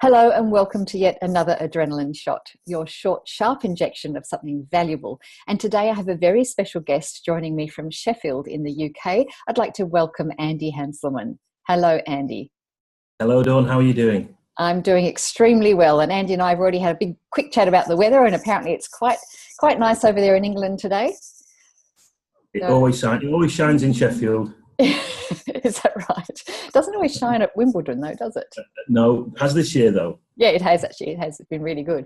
Hello and welcome to yet another Adrenalin Shot, your short, sharp injection of something valuable. And today I have a very special guest joining me from Sheffield in the UK. I'd like to welcome Andy Hanselman. Hello, Andy. Hello, Dawn. How are you doing? I'm doing extremely well. And Andy and I have already had a big quick chat about the weather, and apparently it's quite nice over there in England today. It always shines in Sheffield. Is that right? It doesn't always shine at Wimbledon though, does it? No, has this year though. Yeah, it has actually. It has. It's been really good.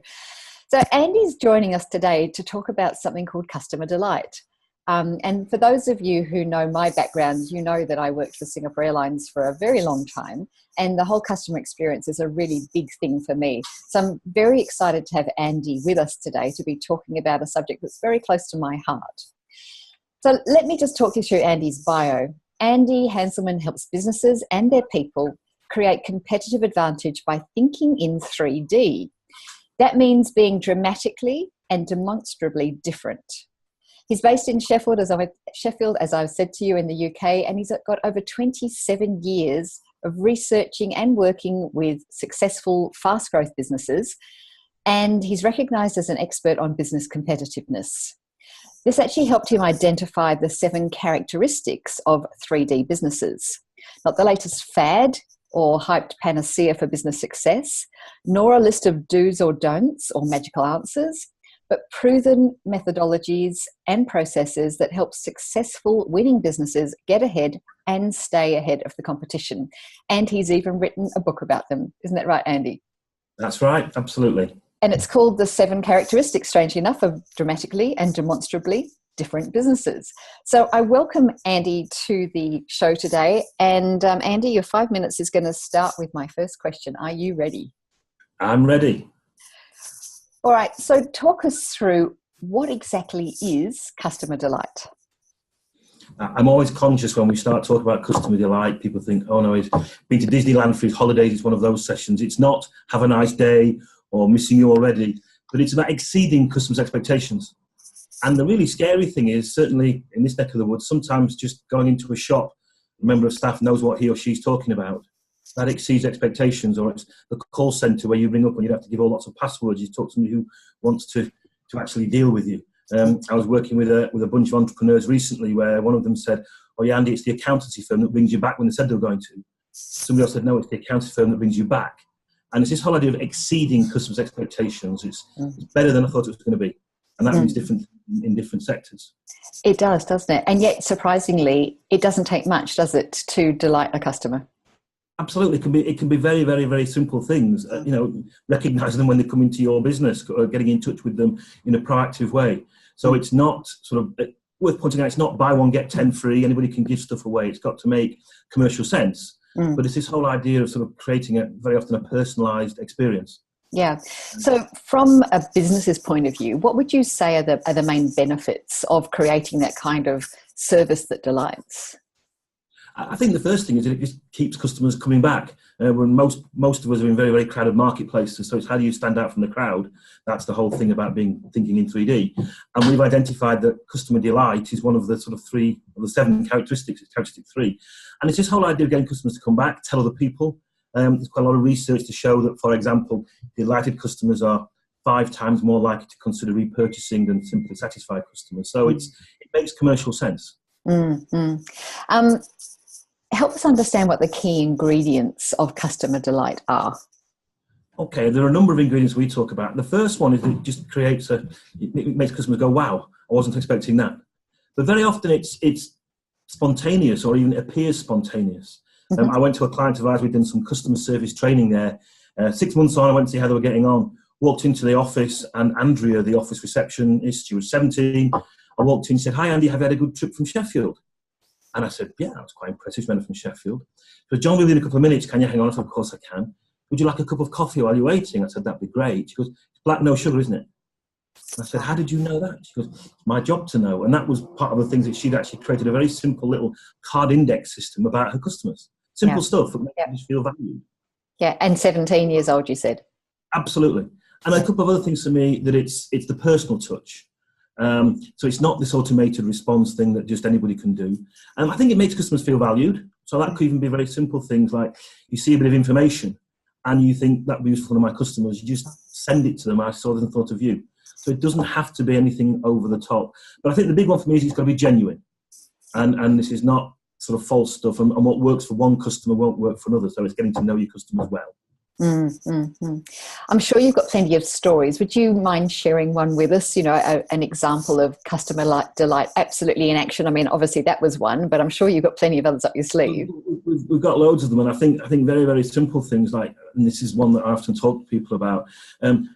So Andy's joining us today to talk about something called customer delight. And for those of you who know my background, you know that I worked for Singapore Airlines for a very long time, and the whole customer experience is a really big thing for me. So I'm very excited to have Andy with us today to be talking about a subject that's very close to my heart. So let me just talk you through Andy's bio. Andy Hanselman helps businesses and their people create competitive advantage by thinking in 3D. That means being dramatically and demonstrably different. He's based in Sheffield, as I've said to you, in the UK, and he's got over 27 years of researching and working with successful, fast growth businesses, and he's recognised as an expert on business competitiveness. This actually helped him identify the 7 characteristics of 3D businesses. Not the latest fad or hyped panacea for business success, nor a list of do's or don'ts or magical answers, but proven methodologies and processes that help successful winning businesses get ahead and stay ahead of the competition. And he's even written a book about them. Isn't that right, Andy? That's right, absolutely. And it's called The 7 Characteristics, strangely enough, of dramatically and demonstrably different businesses. So I welcome Andy to the show today. And Andy, your 5 minutes is going to start with my first question. Are you ready? I'm ready. All right. So talk us through what exactly is customer delight? I'm always conscious when we start talking about customer delight, people think, oh no, he's been to Disneyland for his holidays. It's one of those sessions. It's not have a nice day or missing you already, but it's about exceeding customers' expectations. And the really scary thing is, certainly in this neck of the woods, sometimes just going into a shop, a member of staff knows what he or she's talking about. That exceeds expectations. Or it's the call centre where you ring up and you have to give all lots of passwords. You talk to somebody who wants to actually deal with you. I was working with a bunch of entrepreneurs recently where one of them said, oh yeah, Andy, it's the accountancy firm that brings you back when they said they were going to. Somebody else said, no, it's the accountancy firm that brings you back. And it's this whole idea of exceeding customers' expectations. It's better than I thought it was going to be. And that means different in different sectors. It does, doesn't it? And yet, surprisingly, it doesn't take much, does it, to delight a customer? Absolutely. It can be very, very, very simple things. Recognising them when they come into your business, or getting in touch with them in a proactive way. So it's not sort of worth pointing out, it's not buy one, get 10 free. Anybody can give stuff away. It's got to make commercial sense. But it's this whole idea of sort of creating very often a personalised experience. Yeah. So from a business's point of view, what would you say are the main benefits of creating that kind of service that delights? I think the first thing is that it just keeps customers coming back. When most of us are in very, very crowded marketplaces, so it's how do you stand out from the crowd? That's the whole thing about thinking in 3D. And we've identified that customer delight is one of the sort of 3 of the 7 characteristics. It's characteristic 3, and it's this whole idea of getting customers to come back, tell other people. There's quite a lot of research to show that, for example, delighted customers are 5 times more likely to consider repurchasing than simply satisfied customers. So it makes commercial sense. Help us understand what the key ingredients of customer delight are. Okay, there are a number of ingredients we talk about. The first one is that it just creates it makes customers go, wow, I wasn't expecting that. But very often it's spontaneous, or even appears spontaneous. I went to a client of ours, we'd done some customer service training there. 6 months on, I went to see how they were getting on. Walked into the office, and Andrea, the office receptionist, she was 17. I walked in and said, hi Andy, have you had a good trip from Sheffield? And I said, yeah, that was quite impressive. She went from Sheffield. So John, we'll be in a couple of minutes. Can you hang on? I said, of course I can. Would you like a cup of coffee while you're waiting? I said, that'd be great. She goes, it's black, no sugar, isn't it? And I said, how did you know that? She goes, it's my job to know. And that was part of the things that she'd actually created a very simple little card index system about her customers. Simple stuff that makes us feel valued. Yeah, and 17 years old, you said. Absolutely. And a couple of other things for me, that it's the personal touch. So it's not this automated response thing that just anybody can do. I think it makes customers feel valued. So that could even be very simple things like you see a bit of information and you think that would be useful to my customers, you just send it to them. I saw them and thought of you. So it doesn't have to be anything over the top. But I think the big one for me is it's got to be genuine. And this is not sort of false stuff. And what works for one customer won't work for another. So it's getting to know your customers well. I'm sure you've got plenty of stories. Would you mind sharing one with us? You know, an example of customer delight absolutely in action. I mean, obviously that was one, but I'm sure you've got plenty of others up your sleeve. We've got loads of them, and I think very, very simple things like, and this is one that I often talk to people about.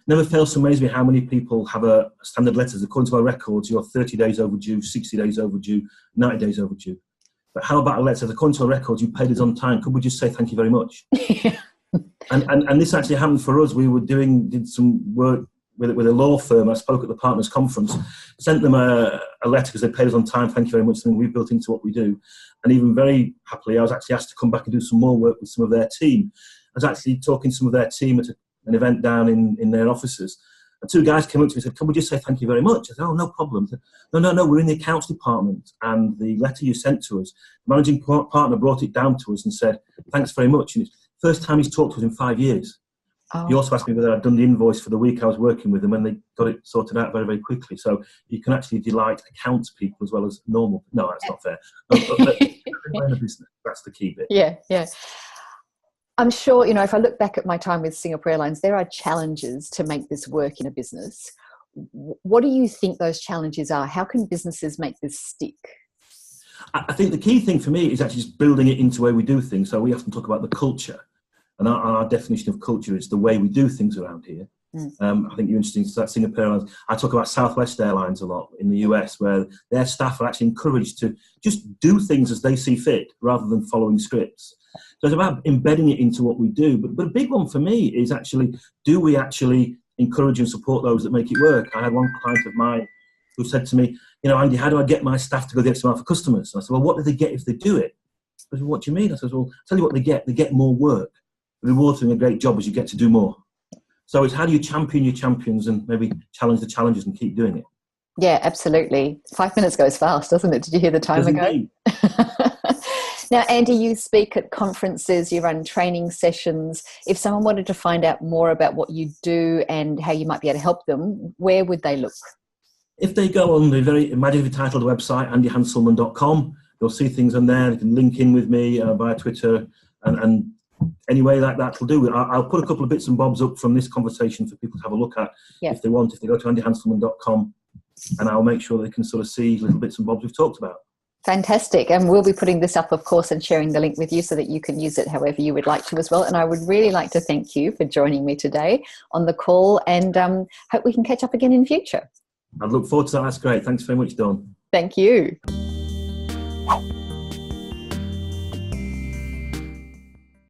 Never fails to amaze me how many people have a standard letters. According to our records, you're 30 days overdue, 60 days overdue, 90 days overdue. But how about a letter? According to our records, you paid us on time. Could we just say thank you very much? And this actually happened for us. We were did some work with a law firm. I spoke at the partners conference, sent them a letter because they paid us on time. Thank you very much. And we built into what we do. And even very happily, I was actually asked to come back and do some more work with some of their team. I was actually talking to some of their team at an event down in their offices. And two guys came up to me and said, can we just say thank you very much? I said, oh, no problem. I said, no, we're in the accounts department. And the letter you sent to us, the managing partner brought it down to us and said, thanks very much. And it's the first time he's talked to us in 5 years. Oh. He also asked me whether I'd done the invoice for the week I was working with them, and they got it sorted out very, very quickly. So you can actually delight accounts people as well as normal. No, that's not fair. In a business, that's the key bit. Yeah. I'm sure, you know, if I look back at my time with Singapore Airlines, there are challenges to make this work in a business. What do you think those challenges are? How can businesses make this stick? I think the key thing for me is actually just building it into the way we do things. So we often talk about the culture. And our definition of culture is the way we do things around here. I think you're interesting to that Singapore Airlines. I talk about Southwest Airlines a lot in the US, where their staff are actually encouraged to just do things as they see fit rather than following scripts. So it's about embedding it into what we do. But a big one for me is actually, do we actually encourage and support those that make it work? I had one client of mine who said to me, you know, Andy, how do I get my staff to go the extra mile for customers? And I said, well, what do they get if they do it? I said, what do you mean? I said, well, I'll tell you what they get. They get more work. The reward for doing a great job is you get to do more. So it's how do you champion your champions and maybe challenge the challenges and keep doing it? Yeah, absolutely. 5 minutes goes fast, doesn't it? Did you hear the timer go? Now, Andy, you speak at conferences, you run training sessions. If someone wanted to find out more about what you do and how you might be able to help them, where would they look? If they go on the very imaginatively titled website, andyhanselman.com, you'll see things on there. They can link in with me via Twitter and anyway, that'll do. I'll put a couple of bits and bobs up from this conversation for people to have a look at if they want. If they go to andyhanselman.com, and I'll make sure they can sort of see little bits and bobs we've talked about. Fantastic. And we'll be putting this up, of course, and sharing the link with you so that you can use it however you would like to as well. And I would really like to thank you for joining me today on the call, and hope we can catch up again in future. I look forward to that. That's great. Thanks very much, Dawn. Thank you.